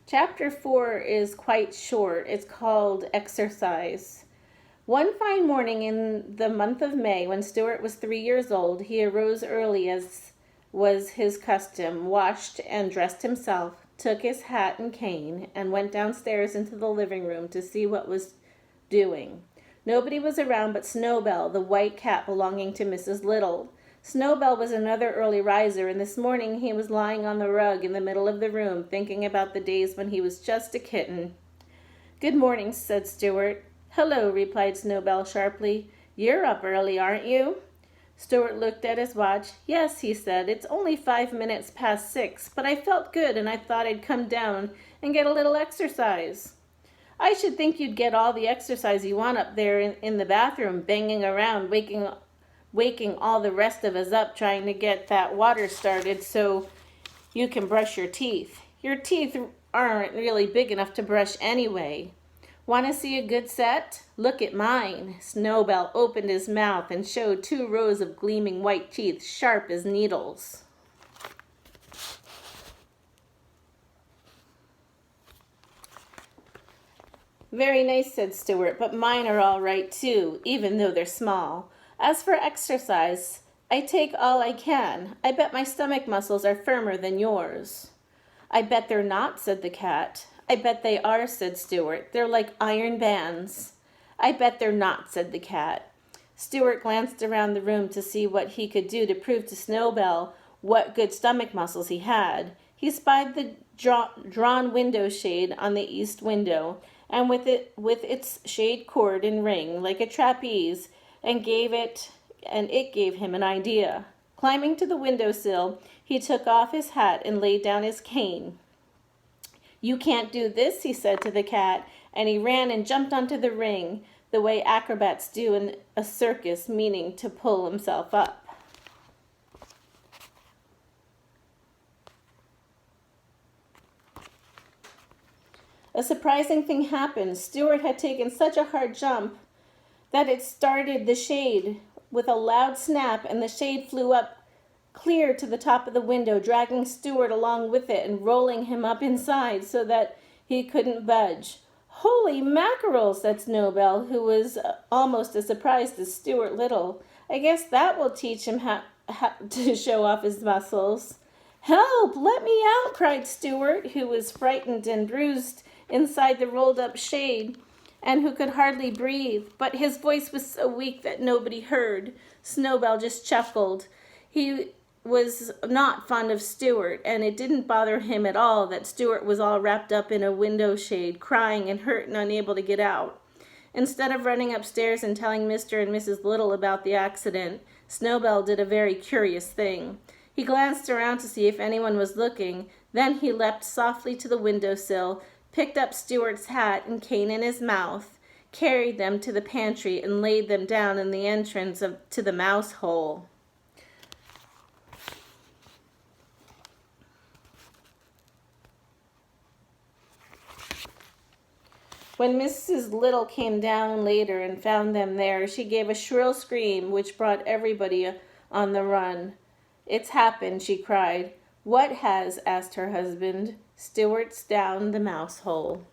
Chapter 4 is quite short. It's called Exercise. One fine morning in the month of May, when Stuart was 3 years old, he arose early as was his custom, washed and dressed himself, took his hat and cane, and went downstairs into the living room to see what was doing. Nobody was around but Snowbell, the white cat belonging to Mrs. Little. Snowbell was another early riser, and this morning he was lying on the rug in the middle of the room, thinking about the days when he was just a kitten. "Good morning," said Stuart. "Hello," replied Snowbell sharply. "You're up early, aren't you?" Stuart looked at his watch. "Yes," he said, "it's only 5 minutes past 6, but I felt good and I thought I'd come down and get a little exercise." "I should think you'd get all the exercise you want up there in the bathroom, banging around, waking all the rest of us up trying to get that water started so you can brush your teeth. Your teeth aren't really big enough to brush anyway. Want to see a good set? Look at mine." Snowbell opened his mouth and showed 2 rows of gleaming white teeth, sharp as needles. "Very nice," said Stuart, "but mine are all right too, even though they're small. As for exercise, I take all I can. I bet my stomach muscles are firmer than yours." "I bet they're not," said the cat. "I bet they are," said Stuart. "They're like iron bands." "I bet they're not," said the cat. Stuart glanced around the room to see what he could do to prove to Snowbell what good stomach muscles he had. He spied the drawn window shade on the east window, and with its shade cord and ring like a trapeze, and it gave him an idea. Climbing to the windowsill, he took off his hat and laid down his cane. "You can't do this," he said to the cat, and he ran and jumped onto the ring, the way acrobats do in a circus, meaning to pull himself up. A surprising thing happened. Stuart had taken such a hard jump that it started the shade with a loud snap, and the shade flew up clear to the top of the window, dragging Stuart along with it and rolling him up inside so that he couldn't budge. "Holy mackerel," said Snowbell, who was almost as surprised as Stuart Little. "I guess that will teach him how to show off his muscles." "Help! Let me out!" cried Stuart, who was frightened and bruised inside the rolled-up shade, and who could hardly breathe, but his voice was so weak that nobody heard. Snowbell just chuckled. He was not fond of Stuart, and it didn't bother him at all that Stuart was all wrapped up in a window shade, crying and hurt and unable to get out. Instead of running upstairs and telling Mr. and Mrs. Little about the accident, Snowbell did a very curious thing. He glanced around to see if anyone was looking, then he leapt softly to the windowsill, picked up Stuart's hat and cane in his mouth, carried them to the pantry, and laid them down in the entrance to the mouse hole. When Mrs. Little came down later and found them there, she gave a shrill scream which brought everybody on the run. "It's happened," she cried. "What has?" asked her husband. "Stuart's down the mouse hole."